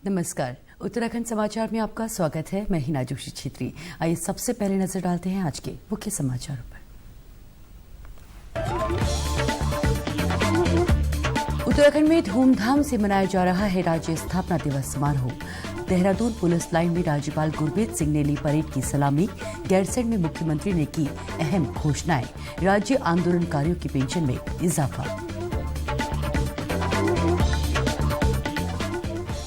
नमस्कार। उत्तराखंड समाचार में आपका स्वागत है। मैं हिना जोशी छेत्री। आइए सबसे पहले नजर डालते हैं आज के मुख्य समाचारों पर। उत्तराखंड में धूमधाम से मनाया जा रहा है राज्य स्थापना दिवस समारोह। देहरादून पुलिस लाइन में राज्यपाल गुरमीत सिंह ने ली परेड की सलामी। गैरसैंण में मुख्यमंत्री ने की अहम घोषणाएं। राज्य आंदोलनकारियों की पेंशन में इजाफा।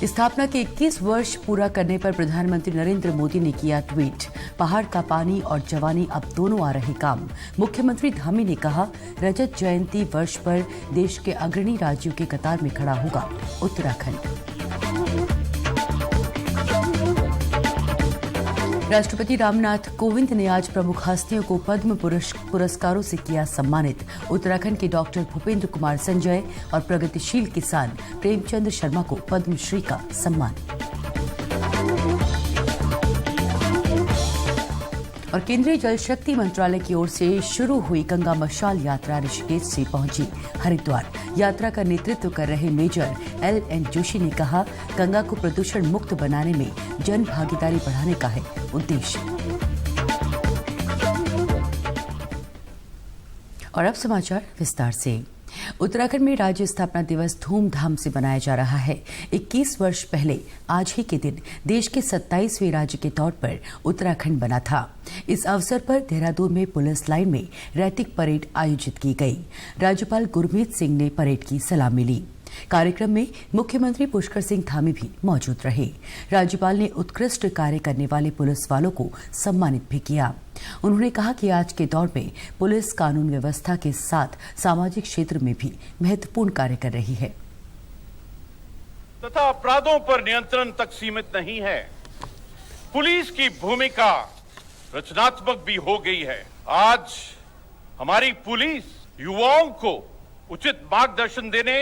स्थापना के 21 वर्ष पूरा करने पर प्रधानमंत्री नरेंद्र मोदी ने किया ट्वीट। पहाड़ का पानी और जवानी अब दोनों आ रहे काम। मुख्यमंत्री धामी ने कहा, रजत जयंती वर्ष पर देश के अग्रणी राज्यों के कतार में खड़ा होगा उत्तराखंड। राष्ट्रपति रामनाथ कोविंद ने आज प्रमुख हस्तियों को पद्म पुरस्कारों से किया सम्मानित। उत्तराखंड के डॉक्टर भूपेंद्र कुमार संजय और प्रगतिशील किसान प्रेमचंद शर्मा को पद्मश्री का सम्मान। और केंद्रीय जल शक्ति मंत्रालय की ओर से शुरू हुई गंगा मशाल यात्रा ऋषिकेश से पहुंची हरिद्वार। यात्रा का नेतृत्व कर रहे मेजर LN जोशी ने कहा, गंगा को प्रदूषण मुक्त बनाने में जन भागीदारी बढ़ाने का है उद्देश्य। और अब समाचार विस्तार से। उत्तराखंड में राज्य स्थापना दिवस धूमधाम से मनाया जा रहा है। 21 वर्ष पहले आज ही के दिन देश के 27वें राज्य के तौर पर उत्तराखंड बना था। इस अवसर पर देहरादून में पुलिस लाइन में रैतिक परेड आयोजित की गई। राज्यपाल गुरमीत सिंह ने परेड की सलामी ली। कार्यक्रम में मुख्यमंत्री पुष्कर सिंह धामी भी मौजूद रहे। राज्यपाल ने उत्कृष्ट कार्य करने वाले पुलिस वालों को सम्मानित भी किया। उन्होंने कहा कि आज के दौर में पुलिस कानून व्यवस्था के साथ सामाजिक क्षेत्र में भी महत्वपूर्ण कार्य कर रही है तथा अपराधों पर नियंत्रण तक सीमित नहीं है। पुलिस की भूमिका रचनात्मक भी हो गई है। आज हमारी पुलिस युवाओं को उचित मार्गदर्शन देने,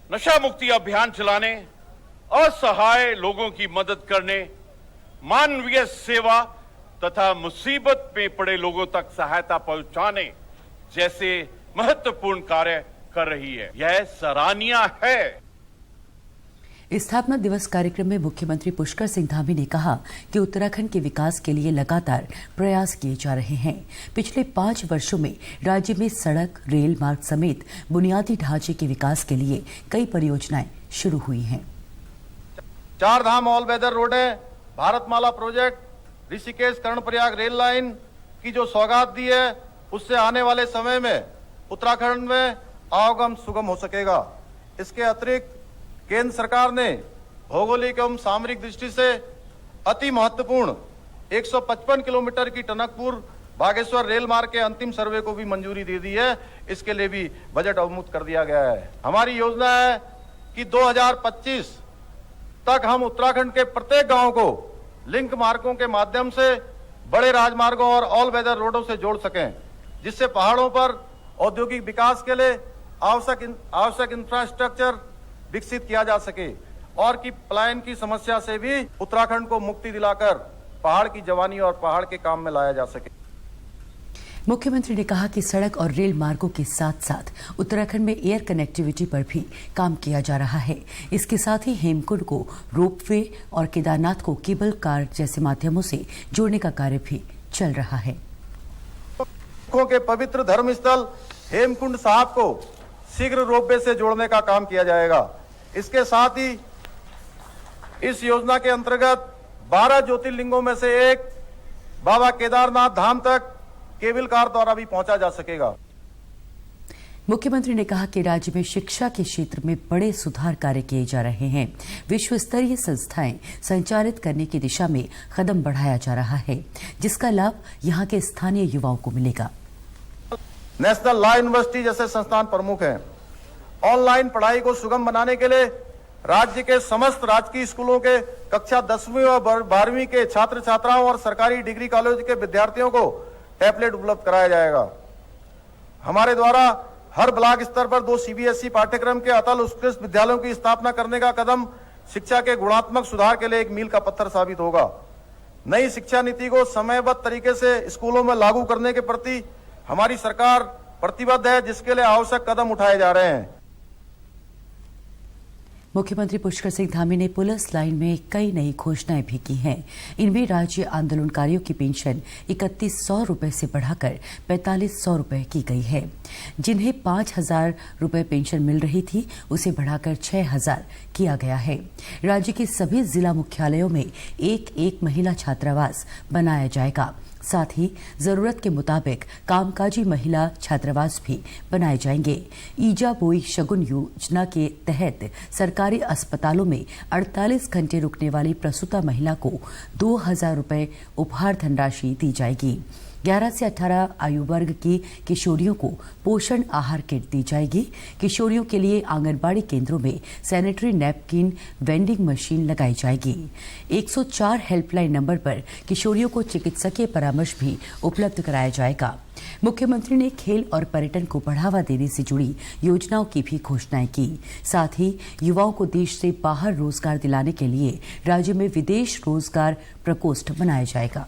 नशा मुक्ति अभियान चलाने, असहाय लोगों की मदद करने, मानवीय सेवा तथा मुसीबत में पड़े लोगों तक सहायता पहुंचाने जैसे महत्वपूर्ण कार्य कर रही है। यह सराहनीय है। स्थापना दिवस कार्यक्रम में मुख्यमंत्री पुष्कर सिंह धामी ने कहा कि उत्तराखंड के विकास के लिए लगातार प्रयास किए जा रहे हैं। पिछले 5 वर्षों में राज्य में सड़क, रेल मार्ग समेत बुनियादी ढांचे के विकास के लिए कई परियोजनाएं शुरू हुई हैं। 4 धाम ऑल वेदर रोड है, Bharatmala project, Rishikesh Karnaprayag rail line की जो सौगात दी है, उससे आने वाले समय में उत्तराखंड में आवागमन सुगम हो सकेगा। इसके अतिरिक्त केंद्र सरकार ने भौगोलिक एवं सामरिक दृष्टि से अति महत्वपूर्ण 155 किलोमीटर की टनकपुर बागेश्वर रेल मार्ग के अंतिम सर्वे को भी मंजूरी दे दी है। इसके लिए भी बजट अवमुक्त कर दिया गया है। हमारी योजना है कि 2025 तक हम उत्तराखंड के प्रत्येक गांव को लिंक मार्गों के माध्यम से बड़े राजमार्गों और ऑल वेदर रोडों से जोड़ सकें, जिससे पहाड़ों पर औद्योगिक विकास के लिए आवश्यक इंफ्रास्ट्रक्चर विकसित किया जा सके और कि पलायन की समस्या से भी उत्तराखंड को मुक्ति दिलाकर पहाड़ की जवानी और पहाड़ के काम में लाया जा सके। मुख्यमंत्री ने कहा कि सड़क और रेल मार्गों के साथ साथ उत्तराखंड में एयर कनेक्टिविटी पर भी काम किया जा रहा है। इसके साथ ही हेमकुंड को रोपवे और केदारनाथ को केबल कार जैसे माध्यमों से जोड़ने का कार्य भी चल रहा है। के पवित्र धर्मस्थल हेमकुंड साहब को शीघ्र रोपवे से जोड़ने का काम किया जाएगा। इसके साथ ही इस योजना के अंतर्गत 12 ज्योतिर्लिंगों में से एक बाबा केदारनाथ धाम तक केबल कार द्वारा भी पहुंचा जा सकेगा। मुख्यमंत्री ने कहा कि राज्य में शिक्षा के क्षेत्र में बड़े सुधार कार्य किए जा रहे हैं। विश्व स्तरीय संस्थाएं संचालित करने की दिशा में कदम बढ़ाया जा रहा है, जिसका लाभ यहां के स्थानीय युवाओं को मिलेगा। नेशनल लॉ यूनिवर्सिटी जैसे संस्थान प्रमुख हैं। ऑनलाइन पढ़ाई को सुगम बनाने के लिए राज्य के समस्त राजकीय स्कूलों के कक्षा 10वीं और 12वीं के छात्र छात्राओं और सरकारी डिग्री कॉलेज के विद्यार्थियों को टैबलेट उपलब्ध कराया जाएगा। हमारे द्वारा हर ब्लॉक स्तर पर 2 CBSE पाठ्यक्रम के अतल उत्कृष्ट विद्यालयों की स्थापना करने का कदम शिक्षा के गुणात्मक सुधार के लिए एक मील का पत्थर साबित होगा। नई शिक्षा नीति को समयबद्ध तरीके से स्कूलों में लागू करने के प्रति हमारी सरकार प्रतिबद्ध है, जिसके लिए आवश्यक कदम उठाए जा रहे हैं। मुख्यमंत्री पुष्कर सिंह धामी ने पुलिस लाइन में कई नई घोषणाएं भी की हैं। इनमें राज्य आंदोलनकारियों की पेंशन 3100 रुपए से बढ़ाकर 4500 रुपए की गई है। जिन्हें 5000 रुपए पेंशन मिल रही थी उसे बढ़ाकर 6000 किया गया है। राज्य के सभी जिला मुख्यालयों में एक महिला छात्रावास बनाया जाएगा। साथ ही जरूरत के मुताबिक कामकाजी महिला छात्रावास भी बनाए जाएंगे। ईजा बोई शगुन योजना के तहत सरकारी अस्पतालों में 48 घंटे रुकने वाली प्रसूता महिला को 2000 रुपए उपहार धनराशि दी जाएगी। 11 से 18 आयु वर्ग की किशोरियों को पोषण आहार किट दी जाएगी। किशोरियों के लिए आंगनबाड़ी केंद्रों में सैनिटरी नैपकिन वेंडिंग मशीन लगाई जाएगी। 104 हेल्पलाइन नंबर पर किशोरियों को चिकित्सकीय परामर्श भी उपलब्ध कराया जाएगा। मुख्यमंत्री ने खेल और पर्यटन को बढ़ावा देने से जुड़ी योजनाओं की भी घोषणाएं की। साथ ही युवाओं को देश से बाहर रोजगार दिलाने के लिए राज्य में विदेश रोजगार प्रकोष्ठ बनाया जाएगा।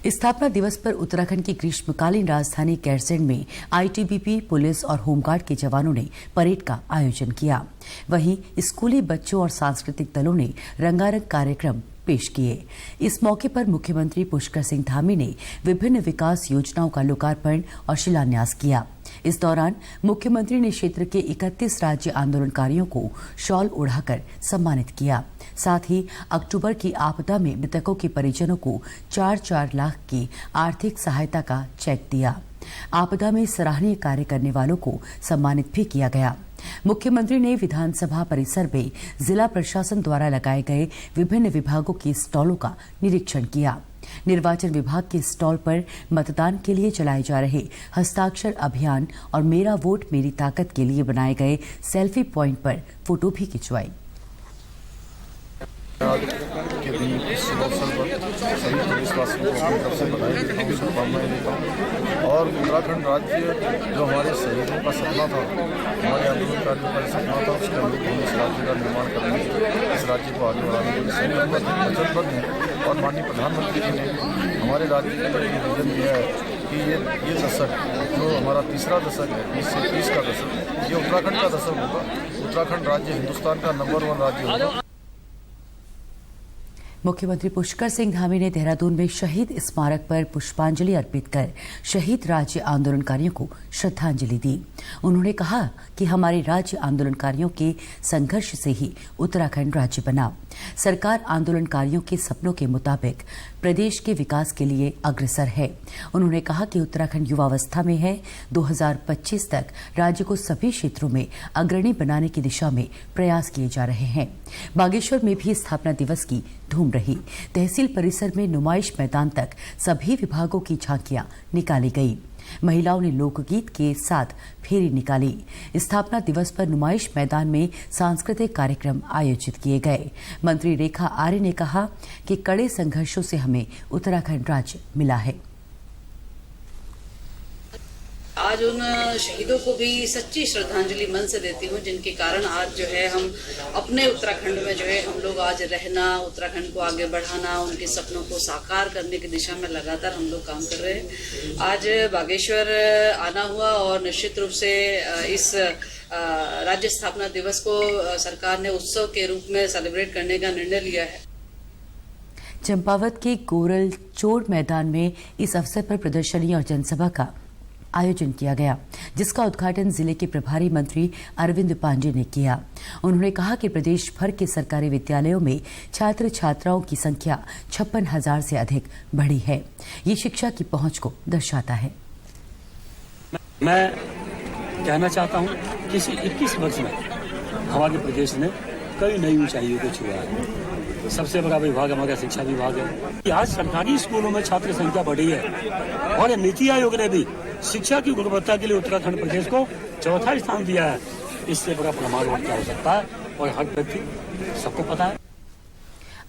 स्थापना दिवस पर उत्तराखंड की ग्रीष्मकालीन राजधानी गैरसैंण में आईटीबीपी, पुलिस और होमगार्ड के जवानों ने परेड का आयोजन किया। वहीं स्कूली बच्चों और सांस्कृतिक दलों ने रंगारंग कार्यक्रम पेश किए। इस मौके पर मुख्यमंत्री पुष्कर सिंह धामी ने विभिन्न विकास योजनाओं का लोकार्पण और शिलान्यास किया। इस दौरान मुख्यमंत्री ने क्षेत्र के 31 राज्य आंदोलनकारियों को शॉल ओढ़ाकर सम्मानित किया। साथ ही अक्टूबर की आपदा में मृतकों के परिजनों को 4-4 लाख की आर्थिक सहायता का चेक दिया। आपदा में सराहनीय कार्य करने वालों को सम्मानित भी किया गया। मुख्यमंत्री ने विधानसभा परिसर में जिला प्रशासन द्वारा लगाए गए विभिन्न विभागों के स्टॉलों का निरीक्षण किया। निर्वाचन विभाग के स्टॉल पर मतदान के लिए चलाए जा रहे हस्ताक्षर अभियान और मेरा वोट मेरी ताकत के लिए बनाए गए सेल्फी पॉइंट पर फोटो भी खिंचवाई। आज के दिन इस शुभ अवसर पर सभी देशवासियों को अपनी तरफ से बधाई देता हूँ, शुभकामनाएं देता हूँ। और उत्तराखंड राज्य जो हमारे शहीदों का सपना था, हमारे आंदोलनकारियों का सपना था, उसके अनुरूप हम इस राज्य का निर्माण करेंगे। इस राज्य को आगे बढ़ाने के लिए संकल्पबद्ध हैं, वचनबद्ध हैं। और माननीय प्रधानमंत्री जी ने हमारे राज्य के लिए विजन दिया है कि ये दशक जो हमारा तीसरा दशक है, 20 से 30 का दशक, ये उत्तराखंड का दशक होगा। उत्तराखंड राज्य हिंदुस्तान का नंबर 1 राज्य होगा। मुख्यमंत्री पुष्कर सिंह धामी ने देहरादून में शहीद स्मारक पर पुष्पांजलि अर्पित कर शहीद राज्य आंदोलनकारियों को श्रद्धांजलि दी। उन्होंने कहा कि हमारे राज्य आंदोलनकारियों के संघर्ष से ही उत्तराखंड राज्य बना। सरकार आंदोलनकारियों के सपनों के मुताबिक प्रदेश के विकास के लिए अग्रसर है। उन्होंने कहा कि उत्तराखंड युवावस्था में है। 2025 तक राज्य को सभी क्षेत्रों में अग्रणी बनाने की दिशा में प्रयास किए जा रहे हैं। बागेश्वर में भी स्थापना दिवस की धूम रही। तहसील परिसर में नुमाइश मैदान तक सभी विभागों की झांकियां निकाली गई। महिलाओं ने लोकगीत के साथ फेरी निकाली। स्थापना दिवस पर नुमाइश मैदान में सांस्कृतिक कार्यक्रम आयोजित किए गए। मंत्री रेखा आर्य ने कहा कि कड़े संघर्षों से हमें उत्तराखंड राज्य मिला है। आज उन शहीदों को भी सच्ची श्रद्धांजलि मन से देती हूँ, जिनके कारण आज जो है हम अपने उत्तराखंड में जो है हम लोग आज रहना, उत्तराखंड को आगे बढ़ाना, उनके सपनों को साकार करने की दिशा में लगातार हम लोग काम कर रहे हैं। आज बागेश्वर आना हुआ और निश्चित रूप से इस राज्य स्थापना दिवस को सरकार ने उत्सव के रूप में सेलिब्रेट करने का निर्णय लिया है। चंपावत के गोरल चोर मैदान में इस अवसर पर प्रदर्शनी और जनसभा का आयोजन किया गया, जिसका उद्घाटन जिले के प्रभारी मंत्री अरविंद पांडे ने किया। उन्होंने कहा कि प्रदेश भर के सरकारी विद्यालयों में छात्र छात्राओं की संख्या 56,000 से अधिक बढ़ी है। ये शिक्षा की पहुंच को दर्शाता है। मैं कहना चाहता हूं कि इस 21 वर्ष में हमारे प्रदेश ने कई नई ऊंचाइयों को छुआ है। सबसे बड़ा विभाग हमारा शिक्षा विभाग है। आज सरकारी स्कूलों में छात्र संख्या बढ़ी है और नीति आयोग ने भी शिक्षा की गुणवत्ता के लिए उत्तराखंड प्रदेश को 4था स्थान दिया है। इससे बड़ा प्रमाण और क्या हो सकता है, और हर व्यक्ति सबको पता है।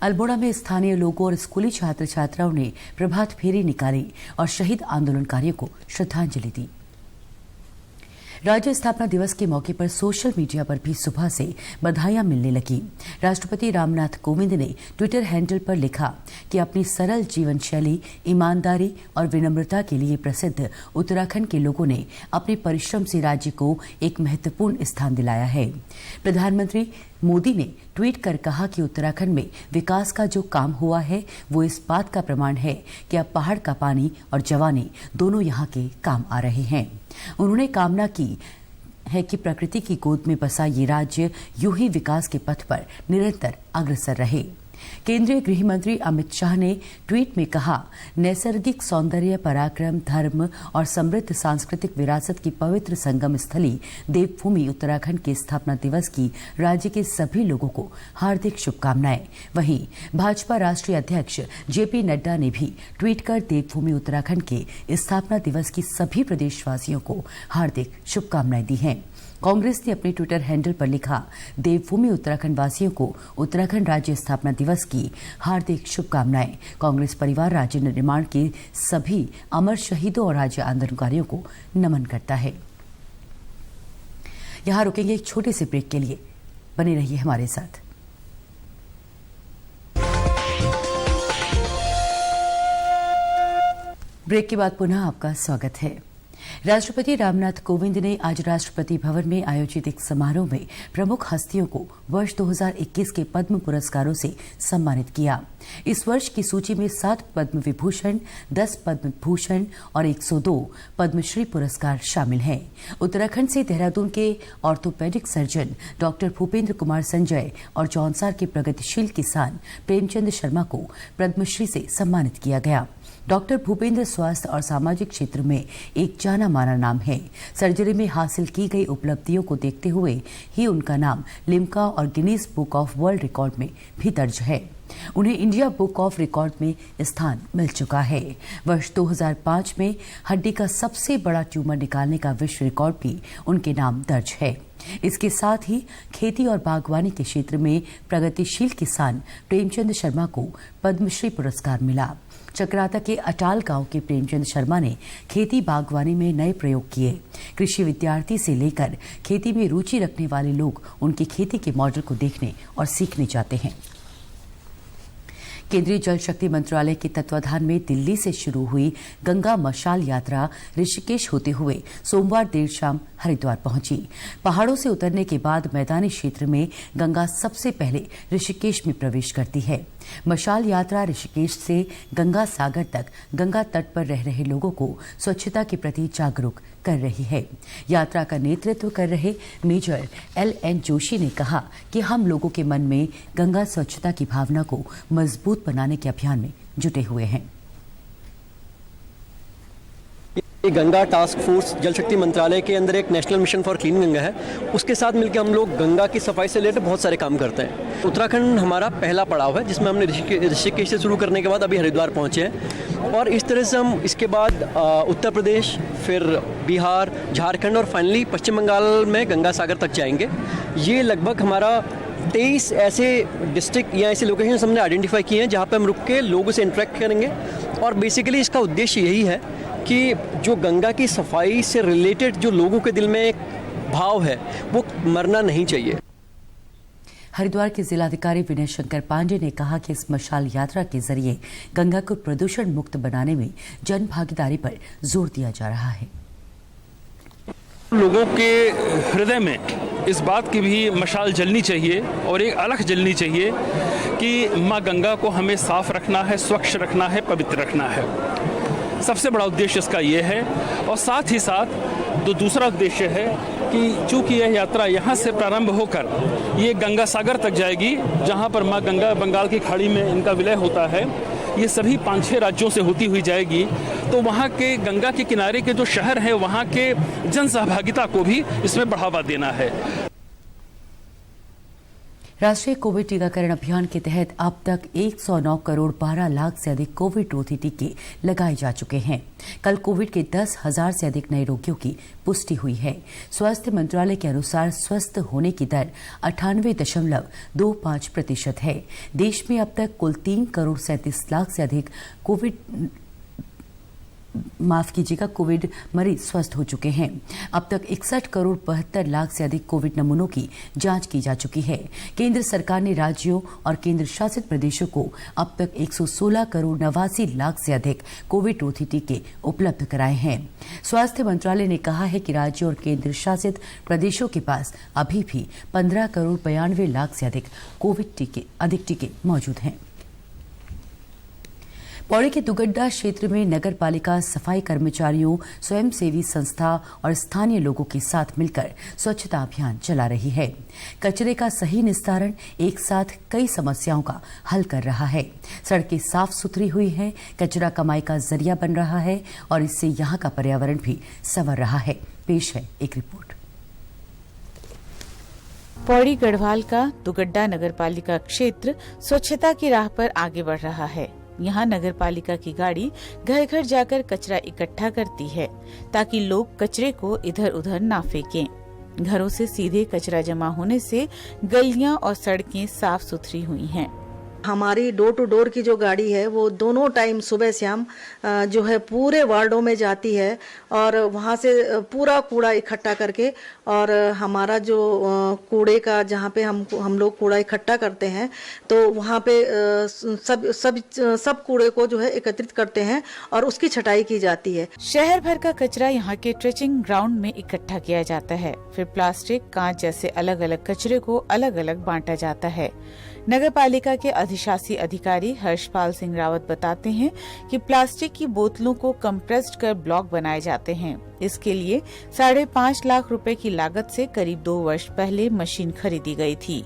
अल्मोड़ा में स्थानीय लोगों और स्कूली छात्र छात्राओं ने प्रभात फेरी निकाली और शहीद आंदोलनकारियों को श्रद्धांजलि दी। राज्य स्थापना दिवस के मौके पर सोशल मीडिया पर भी सुबह से बधाइयां मिलने लगी। राष्ट्रपति रामनाथ कोविंद ने ट्विटर हैंडल पर लिखा कि अपनी सरल जीवन शैली, ईमानदारी और विनम्रता के लिए प्रसिद्ध उत्तराखंड के लोगों ने अपने परिश्रम से राज्य को एक महत्वपूर्ण स्थान दिलाया है। प्रधानमंत्री मोदी ने ट्वीट कर कहा कि उत्तराखंड में विकास का जो काम हुआ है वो इस बात का प्रमाण है कि अब पहाड़ का पानी और जवानी दोनों यहाँ के काम आ रहे हैं। उन्होंने कामना की है कि प्रकृति की गोद में बसा ये राज्य यूं ही विकास के पथ पर निरंतर अग्रसर रहे। केंद्रीय गृह मंत्री अमित शाह ने ट्वीट में कहा, नैसर्गिक सौंदर्य, पराक्रम, धर्म और समृद्ध सांस्कृतिक विरासत की पवित्र संगम स्थली देवभूमि उत्तराखंड के स्थापना दिवस की राज्य के सभी लोगों को हार्दिक शुभकामनाएं। वहीं भाजपा राष्ट्रीय अध्यक्ष जेपी नड्डा ने भी ट्वीट कर देवभूमि उत्तराखंड के स्थापना दिवस की सभी प्रदेशवासियों को हार्दिक शुभकामनाएं दी हैं। कांग्रेस ने अपने ट्विटर हैंडल पर लिखा, देवभूमि उत्तराखंड वासियों को उत्तराखंड राज्य स्थापना दिवस की हार्दिक शुभकामनाएं। कांग्रेस परिवार राज्य निर्माण के सभी अमर शहीदों और राज्य आंदोलनकारियों को नमन करता है। यहां रुकेंगे एक छोटे से ब्रेक के लिए, बने रहिए हमारे साथ। ब्रेक के बाद पुनः आपका स्वागत है। राष्ट्रपति रामनाथ कोविंद ने आज राष्ट्रपति भवन में आयोजित एक समारोह में प्रमुख हस्तियों को वर्ष 2021 के पद्म पुरस्कारों से सम्मानित किया। इस वर्ष की सूची में 7 पद्म विभूषण, 10 पद्म भूषण और 102 पद्मश्री पुरस्कार शामिल हैं। उत्तराखंड से देहरादून के orthopaedic surgeon doctor Bhupendra Kumar Sanjay और जौनसार के प्रगतिशील किसान प्रेमचंद शर्मा को पद्मश्री से सम्मानित किया गया। डॉक्टर भूपेंद्र स्वास्थ्य और सामाजिक क्षेत्र में एक जाना माना नाम है। सर्जरी में हासिल की गई उपलब्धियों को देखते हुए ही उनका नाम लिम्का और Guinness book of world record में भी दर्ज है। उन्हें इंडिया बुक ऑफ रिकॉर्ड में स्थान मिल चुका है। वर्ष 2005 में हड्डी का सबसे बड़ा ट्यूमर निकालने का विश्व रिकॉर्ड भी उनके नाम दर्ज है। इसके साथ ही खेती और बागवानी के क्षेत्र में प्रगतिशील किसान प्रेमचंद शर्मा को पद्मश्री पुरस्कार मिला। चक्राता के अटाल गांव के प्रेमचंद शर्मा ने खेती बागवानी में नए प्रयोग किए। कृषि विद्यार्थी से लेकर खेती में रुचि रखने वाले लोग उनकी खेती के मॉडल को देखने और सीखने जाते हैं। केंद्रीय जल शक्ति मंत्रालय के तत्वाधान में दिल्ली से शुरू हुई गंगा मशाल यात्रा ऋषिकेश होते हुए सोमवार देर शाम हरिद्वार पहुंची। पहाड़ों से उतरने के बाद मैदानी क्षेत्र में गंगा सबसे पहले ऋषिकेश में प्रवेश करती है। मशाल यात्रा ऋषिकेश से गंगा सागर तक गंगा तट पर रह रहे लोगों को स्वच्छता के प्रति जागरूक कर रही है। यात्रा का नेतृत्व कर रहे मेजर LN जोशी ने कहा कि हम लोगों के मन में गंगा स्वच्छता की भावना को मजबूत बनाने के अभियान में जुटे हुए हैं। गंगा टास्क फोर्स जल शक्ति मंत्रालय के अंदर एक national mission for clean Ganga है। उसके साथ मिलकर हम लोग गंगा की सफाई से रिलेटेड बहुत सारे काम करते हैं। उत्तराखंड हमारा पहला पड़ाव है जिसमें हमने ऋषिकेश से शुरू करने के बाद अभी हरिद्वार पहुंचे हैं और इस तरह से हम इसके बाद उत्तर प्रदेश, फिर बिहार, झारखंड और फाइनली पश्चिम बंगाल में गंगा सागर तक जाएंगे। ये लगभग हमारा 23 ऐसे डिस्ट्रिक्ट या ऐसे लोकेशन हमने आइडेंटिफाई किए हैं जहाँ पे हम रुक के लोगों से इंटरेक्ट करेंगे और बेसिकली इसका उद्देश्य यही है कि जो गंगा की सफाई से रिलेटेड जो लोगों के दिल में एक भाव है वो मरना नहीं चाहिए। हरिद्वार के जिलाधिकारी विनय शंकर पांडे ने कहा कि इस मशाल यात्रा के जरिए गंगा को प्रदूषण मुक्त बनाने में जन भागीदारी पर जोर दिया जा रहा है। लोगों के हृदय में इस बात की भी मशाल जलनी चाहिए और एक अलख जलनी चाहिए कि माँ गंगा को हमें साफ रखना है, स्वच्छ रखना है, पवित्र रखना है। सबसे बड़ा उद्देश्य इसका ये है और साथ ही साथ दूसरा उद्देश्य है कि चूंकि यह यात्रा यहाँ से प्रारंभ होकर ये गंगा सागर तक जाएगी जहाँ पर माँ गंगा बंगाल की खाड़ी में इनका विलय होता है। ये सभी 5-6 राज्यों से होती हुई जाएगी तो वहाँ के गंगा के किनारे के जो शहर हैं वहाँ के जन सहभागिता को भी इसमें बढ़ावा देना है। राष्ट्रीय कोविड टीकाकरण अभियान के तहत अब तक 109 करोड़ 12 लाख से अधिक कोविड रोधी टीके लगाए जा चुके हैं। कल कोविड के 10,000 से अधिक नए रोगियों की पुष्टि हुई है। स्वास्थ्य मंत्रालय के अनुसार स्वस्थ होने की दर 98.25% है। देश में अब तक कुल 3 करोड़ 37 लाख से अधिक कोविड कोविड मरीज स्वस्थ हो चुके हैं। अब तक 61 करोड़ 72 लाख से अधिक कोविड नमूनों की जांच की जा चुकी है। केंद्र सरकार ने राज्यों और केंद्र शासित प्रदेशों को अब तक 116 करोड़ 89 लाख से अधिक कोविड रोधी टीके उपलब्ध कराए हैं। स्वास्थ्य मंत्रालय ने कहा है कि राज्यों और केंद्र शासित प्रदेशों के पास अभी भी 15 करोड़ 92 लाख से अधिक कोविड टीके मौजूद हैं। पौड़ी के दुगड्डा क्षेत्र में नगर पालिका सफाई कर्मचारियों, स्वयंसेवी संस्था और स्थानीय लोगों के साथ मिलकर स्वच्छता अभियान चला रही है। कचरे का सही निस्तारण एक साथ कई समस्याओं का हल कर रहा है। सड़कें साफ सुथरी हुई हैं, कचरा कमाई का जरिया बन रहा है और इससे यहाँ का पर्यावरण भी संवर रहा है। पेश है एक रिपोर्ट। पौड़ी गढ़वाल का दुगड्डा नगर पालिका क्षेत्र स्वच्छता की राह पर आगे बढ़ रहा है। यहाँ नगर पालिका की गाड़ी घर घर जाकर कचरा इकट्ठा करती है ताकि लोग कचरे को इधर उधर ना फेंकें। घरों से सीधे कचरा जमा होने से गलियां और सड़कें साफ सुथरी हुई हैं। हमारी डोर टू डोर की जो गाड़ी है वो दोनों टाइम सुबह शाम जो है पूरे वार्डों में जाती है और वहाँ से पूरा कूड़ा इकट्ठा करके और हमारा जो कूड़े का जहाँ पे हम लोग कूड़ा इकट्ठा करते हैं तो वहाँ पे सब कूड़े को जो है एकत्रित करते हैं और उसकी छटाई की जाती है। शहर भर का कचरा यहाँ के ट्रेचिंग ग्राउंड में इकट्ठा किया जाता है। फिर प्लास्टिक, कांच जैसे अलग अलग कचरे को अलग अलग बांटा जाता है। नगर पालिका के अधिशासी अधिकारी हर्षपाल सिंह रावत बताते हैं कि प्लास्टिक की बोतलों को कंप्रेस्ड कर ब्लॉक बनाए जाते हैं। इसके लिए 5.5 लाख रुपए की लागत से करीब 2 वर्ष पहले मशीन खरीदी गई थी।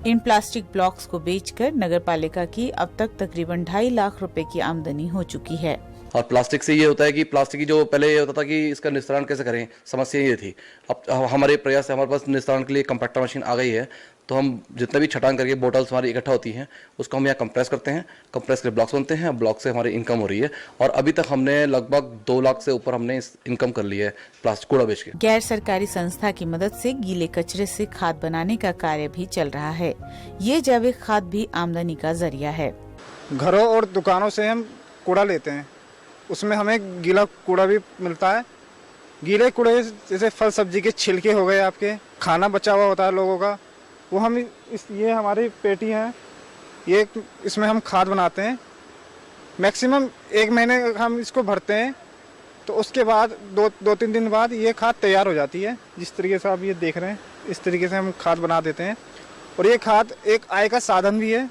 इन प्लास्टिक ब्लॉक्स को बेचकर नगर पालिका की अब तक तकरीबन 2.5 लाख रुपए की आमदनी हो चुकी है। और प्लास्टिक से ये होता है कि प्लास्टिक की जो पहले ये होता था कि इसका निस्तारण कैसे करें, समस्या ये थी। अब हमारे प्रयास से हमारे पास निस्तारण के लिए कंपैक्टर मशीन आ गई है, तो हम जितना भी छटान करके बोतल्स हमारी इकट्ठा होती हैं उसको हम यहाँ कंप्रेस करते हैं। कंप्रेस के ब्लॉक्स बनते हैं, ब्लॉक से हमारी इनकम हो रही है और अभी तक हमने लगभग 2 लाख से ऊपर हमने इनकम कर ली है प्लास्टिक कूड़ा बेच के। गैर सरकारी संस्था की मदद से गीले कचरे से खाद बनाने का कार्य भी चल रहा है। ये जैविक खाद भी आमदनी का जरिया है। घरों और दुकानों से हम कूड़ा लेते हैं, उसमें हमें गीला कूड़ा भी मिलता है। गीले कूड़े जैसे फल सब्जी के छिलके हो गए, आपके खाना बचा हुआ होता है लोगों का, वो हम ये हमारी पेटी है, ये इसमें हम खाद बनाते हैं। मैक्सिमम 1 महीने हम इसको भरते हैं तो उसके बाद 2-3 दिन बाद ये खाद तैयार हो जाती है। जिस तरीके से आप ये देख रहे हैं इस तरीके से हम खाद बना देते हैं और ये खाद एक आय का साधन भी है।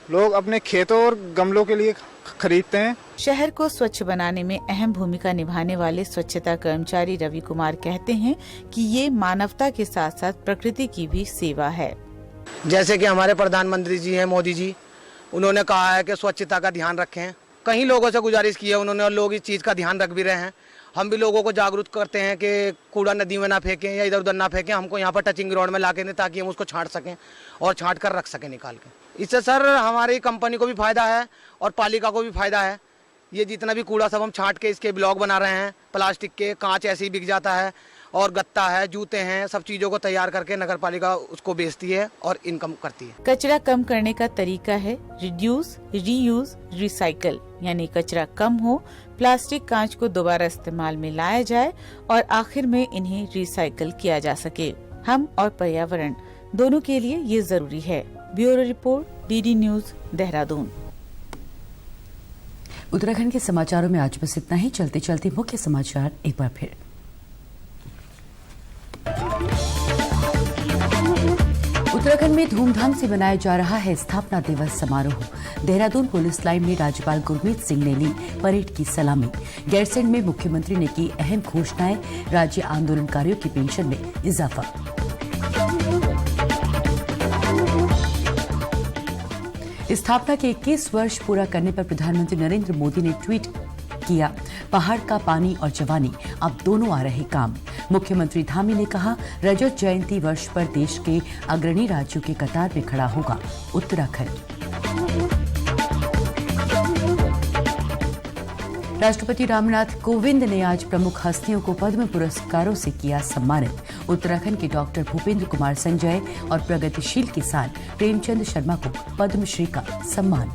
लोग अपने खेतों और गमलों के लिए खरीदते हैं। शहर को स्वच्छ बनाने में अहम भूमिका निभाने वाले स्वच्छता कर्मचारी रवि कुमार कहते हैं कि ये मानवता के साथ साथ प्रकृति की भी सेवा है। जैसे कि हमारे प्रधानमंत्री जी हैं, मोदी जी, उन्होंने कहा है कि स्वच्छता का ध्यान रखें। कई लोगों से गुजारिश की है उन्होंने और लोग इस चीज़ का ध्यान रख भी रहे हैं। हम भी लोगों को जागरूक करते हैं कि कूड़ा नदी में ना फेंकें या इधर उधर ना फेंकें। हमको यहाँ पर टचिंग ग्राउंड में ला के दें ताकि हम उसको छांट सकें और छांट कर रख सकें निकाल के। इससे सर हमारी कंपनी को भी फायदा है और पालिका को भी फायदा है। ये जितना भी कूड़ा सब हम छांट के इसके ब्लॉक बना रहे हैं, प्लास्टिक के, कांच ऐसे ही बिक जाता है और गत्ता है, जूते हैं, सब चीज़ों को तैयार करके नगर पालिका उसको बेचती है और इनकम करती है। कचरा कम करने का तरीका है रिड्यूस, रीयूज, रिसाइकल, यानी कचरा कम हो, प्लास्टिक, कांच को दोबारा इस्तेमाल में लाया जाए और आखिर में इन्हें रिसाइकल किया जा सके। हम और पर्यावरण दोनों के लिए ये जरूरी है। Bureau report, DD news, Dehradun. Uttarakhand के समाचारों में आज बस इतना ही। चलते चलते मुख्य समाचार एक बार फिर। उत्तराखंड में धूमधाम से मनाया जा रहा है स्थापना दिवस समारोह। देहरादून पुलिस लाइन में राज्यपाल गुरमीत सिंह ने ली परेड की सलामी। गैरसैंण में मुख्यमंत्री ने की अहम घोषणाएं, राज्य आंदोलनकारियों की पेंशन में इजाफा। स्थापना के 21 वर्ष पूरा करने पर प्रधानमंत्री नरेंद्र मोदी ने ट्वीट किया, पहाड़ का पानी और जवानी अब दोनों आ रहे काम। मुख्यमंत्री धामी ने कहा, रजत जयंती वर्ष पर देश के अग्रणी राज्यों के कतार में खड़ा होगा उत्तराखंड। राष्ट्रपति रामनाथ कोविंद ने आज प्रमुख हस्तियों को पद्म पुरस्कारों से किया सम्मानित। उत्तराखंड के डॉक्टर भूपेंद्र कुमार संजय और प्रगतिशील किसान प्रेमचंद शर्मा को पद्मश्री का सम्मान।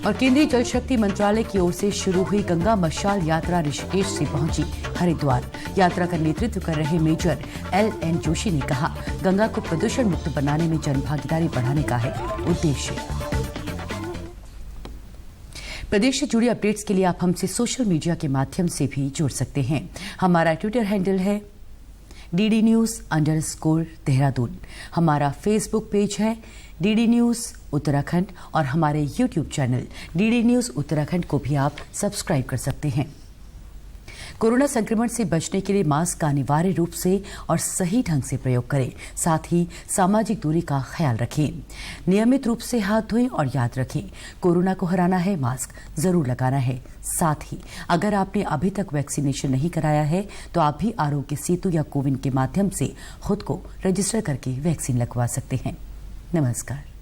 और केंद्रीय जल शक्ति मंत्रालय की ओर से शुरू हुई गंगा मशाल यात्रा ऋषिकेश से पहुंची हरिद्वार। यात्रा का नेतृत्व कर रहे मेजर LN जोशी ने कहा, गंगा को प्रदूषण मुक्त बनाने में जनभागीदारी बढ़ाने का है उद्देश्य। प्रदेश से जुड़ी अपडेट्स के लिए आप हमसे सोशल मीडिया के माध्यम से भी जुड़ सकते हैं। हमारा ट्विटर हैंडल है DD News_ देहरादून। हमारा फेसबुक पेज है DD News उत्तराखंड और हमारे YouTube channel DD News Uttarakhand को भी आप सब्सक्राइब कर सकते हैं। कोरोना संक्रमण से बचने के लिए मास्क का अनिवार्य रूप से और सही ढंग से प्रयोग करें। साथ ही सामाजिक दूरी का ख्याल रखें। नियमित रूप से हाथ धोएं और याद रखें, कोरोना को हराना है, मास्क जरूर लगाना है। साथ ही अगर आपने अभी तक वैक्सीनेशन नहीं कराया है तो आप भी आरोग्य सेतु या कोविन के माध्यम से खुद को रजिस्टर करके वैक्सीन लगवा सकते हैं। नमस्कार।